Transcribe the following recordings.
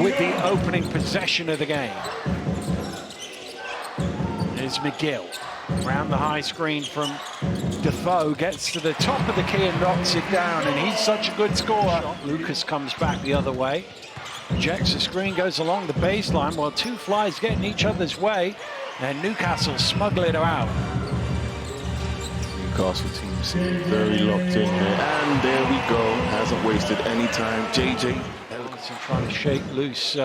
with the opening possession of the game. There's McGill. Around the high screen from Defoe, gets to the top of the key and knocks it down, and he's such a good scorer. Lucas comes back the other way. Rejects the screen, goes along the baseline while two Flyers get in each other's way, and Newcastle smuggle it out. Newcastle team seem very locked in there, and there we go. Hasn't wasted any time. JJ. Ellison trying to shake loose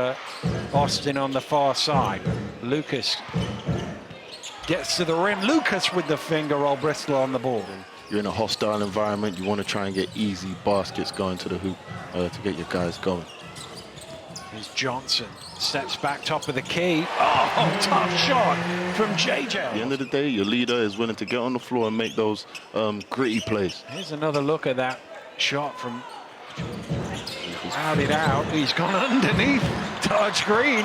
Austin on the far side. Lucas gets to the rim. Lucas with the finger roll. Bristol on the ball. You're in a hostile environment. You want to try and get easy baskets going to the hoop to get your guys going. Here's Johnson. Steps back top of the key. Oh, tough shot from JJ. At the end of the day, your leader is willing to get on the floor and make those gritty plays. Here's another look at that shot from Crowded out. He's gone underneath Taj Green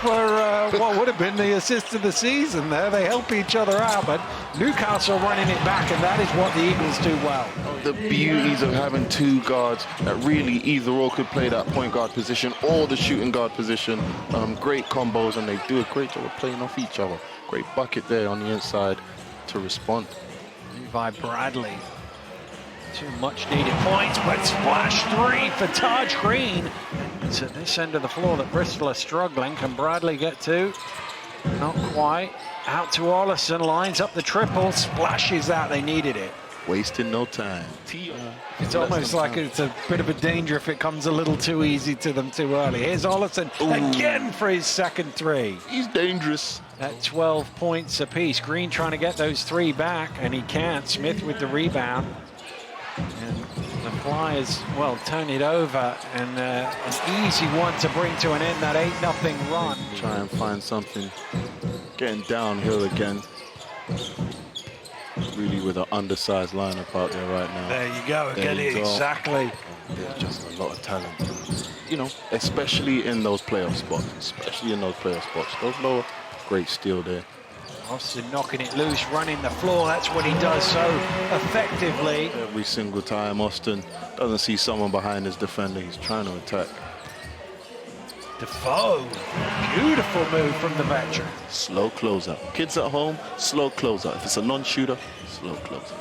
for what would have been the assist of the season there. They help each other out, but Newcastle running it back, and that is what the Eagles do well. The beauties of having two guards that really either or could play that point guard position or the shooting guard position. Great combos, and they do a great job of playing off each other. Great bucket there on the inside to respond. By Bradley. Two much needed points, but splash three for Taj Green. It's at this end of the floor that Bristol are struggling. Can Bradley get to? Not quite. Out to Ollison, lines up the triple, splashes out. They needed it. Wasting no time. It's almost like it's a bit of a danger if it comes a little too easy to them too early. Here's Ollison again for his second three. He's dangerous. At 12 points apiece. Green trying to get those three back, and he can't. Smith with the rebound. And the Flyers, well, turn it over, and an easy one to bring to an end that 8-0 run. Try and find something. Getting downhill again. Really with an undersized lineup out there right now. There you go, get it exactly. There's just a lot of talent. You know, especially in those playoff spots. Those lower, great steal there. Austin knocking it loose, running the floor. That's what he does so effectively. Every single time Austin doesn't see someone behind his defender, he's trying to attack. Defoe, beautiful move from the veteran. Slow closeout. Kids at home, slow closeout. If it's a non-shooter, slow closeout.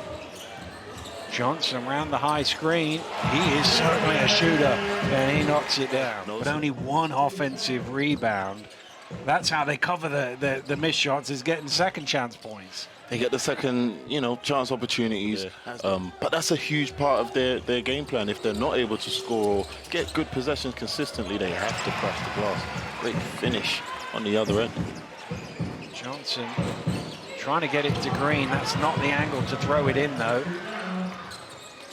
Johnson around the high screen. He is certainly a shooter, and he knocks it down. But only one offensive rebound. That's how they cover the missed shots, is getting second chance points. They get the second, chance opportunities. Yeah. But that's a huge part of their game plan. If they're not able to score or get good possessions consistently, they have to crash the glass. Great finish on the other end. Johnson trying to get it to Green. That's not the angle to throw it in, though.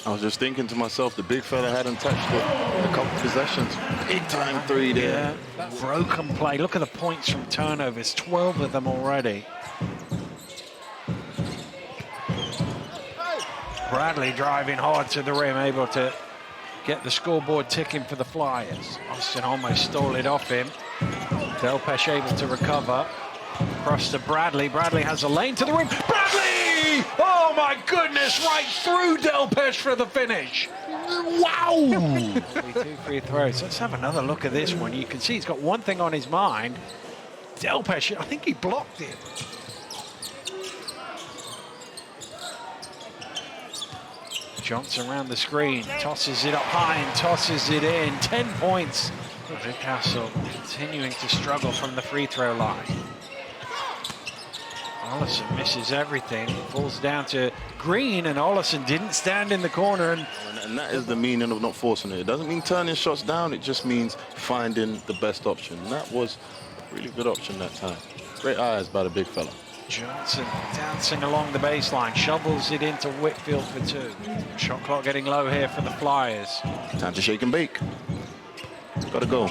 I was just thinking to myself, the big fella hadn't touched it in a couple of possessions. Big time three there. Yeah, broken play. Look at the points from turnovers, 12 of them already. Bradley driving hard to the rim, able to get the scoreboard ticking for the Flyers. Austin almost stole it off him. Delpesh able to recover. Across to Bradley. Bradley has a lane to the rim. Bradley! Oh my goodness, right through Delpesh for the finish. Wow! 2 free throws. Let's have another look at this one. You can see he's got one thing on his mind. Delpesh, I think he blocked it. Johnson around the screen, tosses it up high and tosses it in. 10 points. Newcastle continuing to struggle from the free throw line. Ollison misses everything, falls down to Green, and Ollison didn't stand in the corner. And that is the meaning of not forcing it. It doesn't mean turning shots down, it just means finding the best option. And that was a really good option that time. Great eyes by the big fella. Johnson dancing along the baseline, shovels it into Whitfield for two. Shot clock getting low here for the Flyers. Time to shake and bake. Gotta go.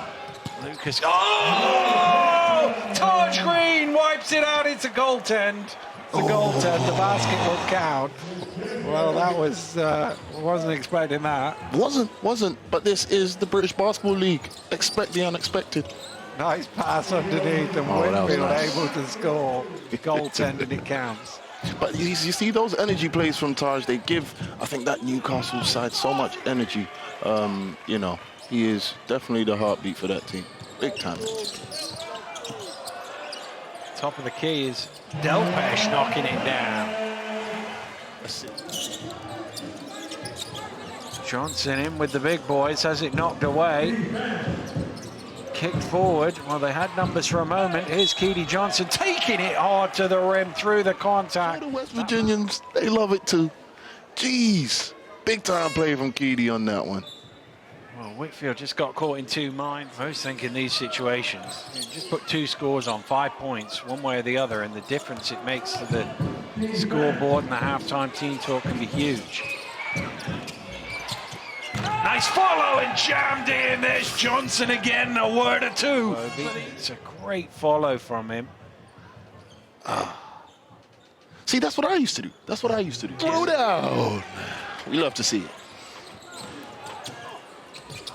Lucas. Oh! Taj Green wipes it out. It's a goaltend. It's a goaltend. The basket will count. Well, that was wasn't expecting that. Wasn't. But this is the British Basketball League. Expect the unexpected. Nice pass underneath, and Whitfield nice. able to score. Goaltend, and it counts. But you see those energy plays from Taj. They give, I think, that Newcastle side so much energy. He is definitely the heartbeat for that team. Big time. Top of the key is Delpesh knocking it down. That's it. Johnson in with the big boys, has it knocked away. Kicked forward. Well, they had numbers for a moment. Here's Keedy Johnson taking it hard to the rim through the contact. The West Virginians, they love it too. Jeez. Big time play from Keedy on that one. Well, Whitfield just got caught in two minds. I was thinking these situations, you just put two scores on, 5 points, one way or the other, and the difference it makes to the scoreboard and the halftime team talk can be huge. Nice follow and jammed in. There's Johnson again, a word or two. It's a great follow from him. See, that's what I used to do. That's what I used to do. Throw down. We love to see it.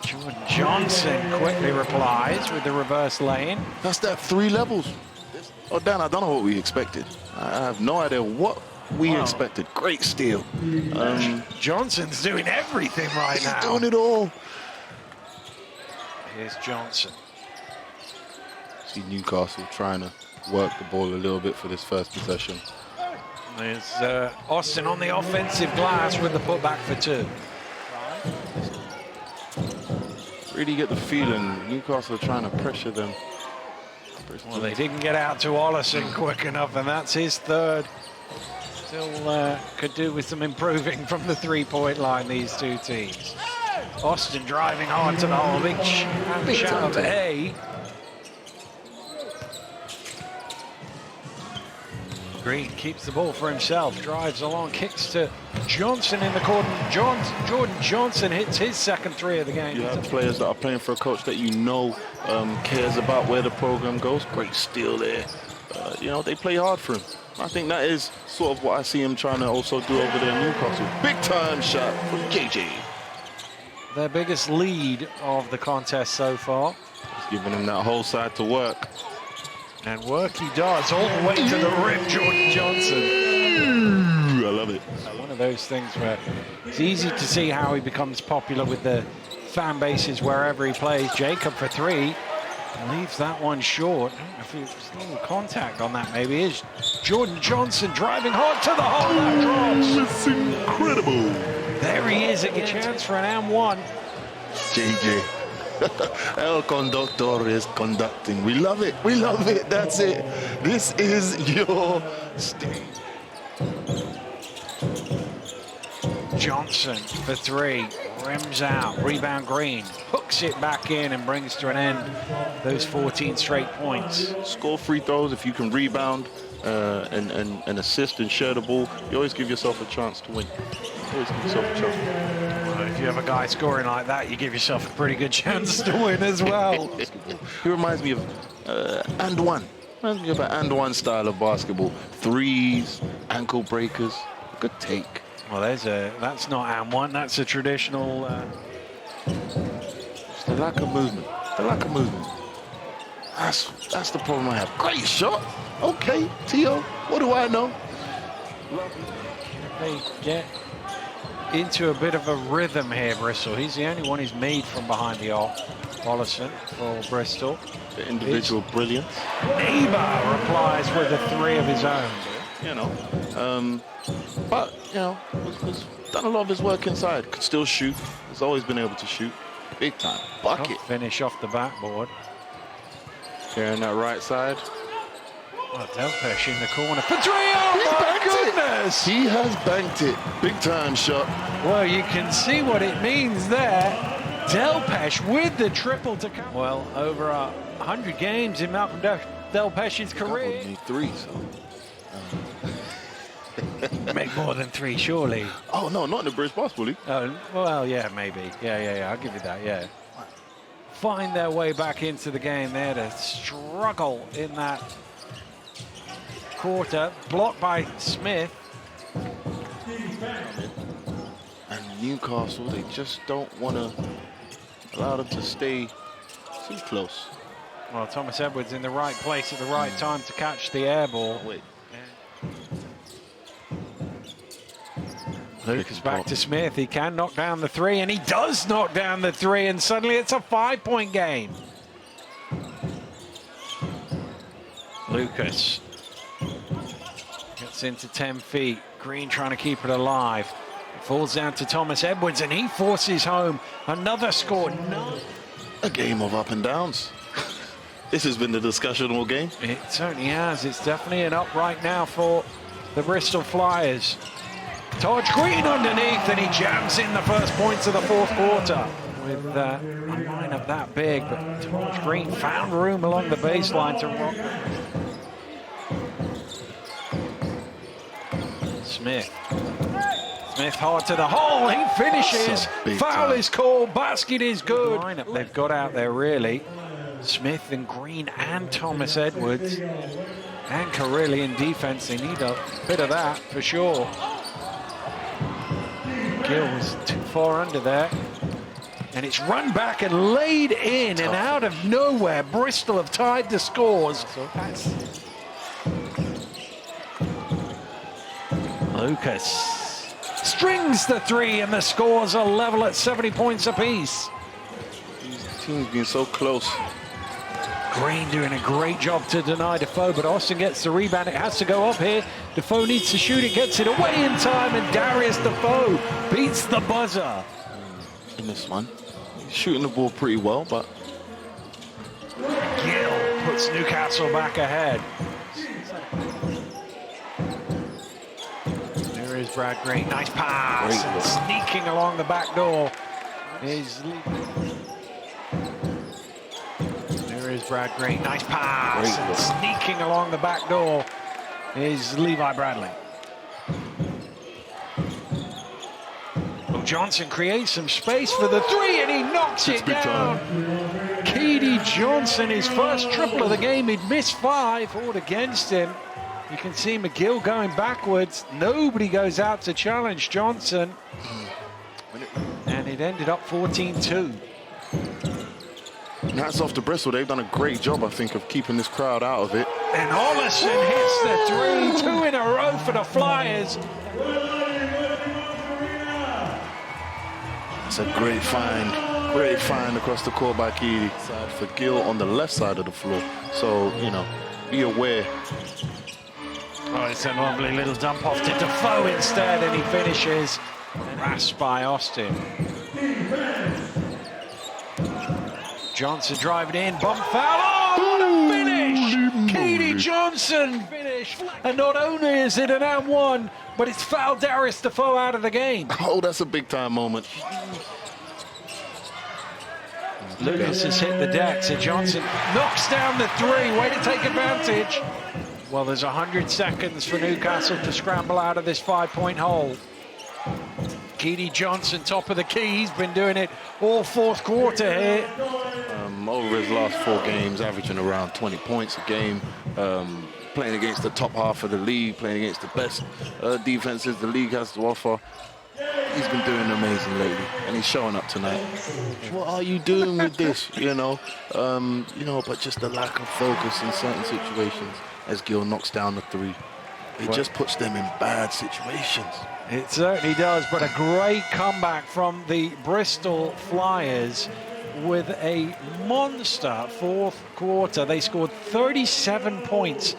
Jordan Johnson quickly replies with the reverse lane. That's that 3 levels. Oh, Dan, I don't know what we expected. I have no idea what we expected. Great steal. Johnson's doing everything right now. He's doing it all. Here's Johnson. See Newcastle trying to work the ball a little bit for this first possession. There's Austin on the offensive glass with the putback for 2. Really get the feeling Newcastle are trying to pressure them. Well, they didn't get out to Ollison quick enough, and that's his 3rd. Still could do with some improving from the 3-point line, these two teams. Austin driving hard to the hole. Big shot of A. Green keeps the ball for himself, drives along, kicks to Johnson in the corner. Jordan Johnson hits his second 3 of the game. You have players that are playing for a coach that you know cares about where the program goes. Great steal there. You know, they play hard for him. I think that is sort of what I see him trying to also do over there in Newcastle. Big time shot from KJ. Their biggest lead of the contest so far. He's giving him that whole side to work. And work he does all the way to the rim, Jordan Johnson. I love it. One of those things where it's easy to see how he becomes popular with the fan bases wherever he plays. Jacob for 3. Leaves that one short. I don't know if it was a little contact on that, maybe. Is Jordan Johnson driving hard to the hole. That drops. It's incredible. There he is. A chance for an M1. JJ. El Conductor is conducting. We love it. We love it. That's it. This is your stage. Johnson for 3. Rims out. Rebound Green. Hooks it back in and brings to an end those 14 straight points. Score free throws if you can rebound and assist and share the ball. You always give yourself a chance to win. Always give yourself a chance. Well, if you have a guy scoring like that, you give yourself a pretty good chance to win as well. He reminds me of and one. Reminds me of an and one style of basketball. 3s, ankle breakers. Good take. Well, that's not and one. That's a traditional. It's the lack of movement. The lack of movement. That's the problem I have. Great shot. Okay, T.O., what do I know? They get into a bit of a rhythm here, Bristol. He's the only one who's made from behind the arc. Ollison for Bristol. The individual brilliance. Neighbor replies with a 3 of his own. You know, but you know, was done a lot of his work inside. Could still shoot. Has always been able to shoot. Big time bucket. Finish off the backboard. Here on that right side. Well, Delpesh in the corner for 3. Oh my goodness! He has banked it. Big time shot. Well, you can see what it means there. Delpesh with the triple to come. Well, over 100 games in Malcolm Delpesh's career. Need 3, so. Make more than 3, surely. Oh no, not in the British Basketball League. Oh, well, yeah, maybe. Yeah. I'll give you that. Yeah. Find their way back into the game there to struggle in that quarter. Blocked by Smith. And Newcastle, they just don't want to allow them to stay too close. Well, Thomas Edwards in the right place at the right time to catch the air ball. Wait. Lucas back to Smith. He can knock down the 3, and he does knock down the 3, and suddenly it's a 5-point game. Lucas gets into 10 feet. Green trying to keep it alive. Falls down to Thomas Edwards, and he forces home another score. No. A game of up and downs. This has been the discussion all game. It certainly has. It's definitely an up right now for the Bristol Flyers. Todd Green underneath, and he jams in the first points of the fourth quarter. With a lineup that big, but Todd Green found room along the baseline to rock. Smith hard to the hole, he finishes. Foul is called, basket is good. Lineup they've got out there really. Smith and Green and Thomas Edwards. Anchor really in defense, they need a bit of that for sure. Gill was too far under there. And it's run back and laid in, and out of nowhere, Bristol have tied the scores. Lucas strings the three, and the scores are level at 70 points apiece. These teams being so close. Green doing a great job to deny Defoe, but Austin gets the rebound. It has to go up here. Defoe needs to shoot it, gets it away in time, and Darius Defoe beats the buzzer. In this one, he's shooting the ball pretty well, but Gill puts Newcastle back ahead. There is Brad Green, nice pass, and sneaking along the back door is Brad Green, nice pass, and sneaking along the back door is Levi Bradley. Well, Johnson creates some space for the three, and he knocks it down. Keedy Johnson, his first triple of the game, he'd missed 5, fought against him. You can see McGill going backwards. Nobody goes out to challenge Johnson. And it ended up 14-2. Hats off to Bristol. They've done a great job, I think, of keeping this crowd out of it. And Ollison hits the 3, 2 in a row for the Flyers. It's a great find across the court by Keedy. Side for Gill on the left side of the floor. So, you know, be aware. Oh, it's a lovely little dump off to Defoe instead, and he finishes. And rasped by Austin. Johnson driving in, bump foul. Oh, what a finish! Keedy Johnson finish. And not only is it an and one, but it's fouled Darius Defoe out of the game. Oh, that's a big time moment. Lucas has hit the deck, so Johnson knocks down the 3. Way to take advantage. Well, there's 100 seconds for Newcastle to scramble out of this 5-point hole. Keedy Johnson, top of the key. He's been doing it all fourth quarter here. Over his last 4 games, averaging around 20 points a game, playing against the top half of the league, playing against the best defenses the league has to offer. He's been doing amazing lately, and he's showing up tonight. What are you doing with this? But just the lack of focus in certain situations as Gill knocks down the 3. It just puts them in bad situations. It certainly does, but a great comeback from the Bristol Flyers with a monster fourth quarter. They scored 37 points.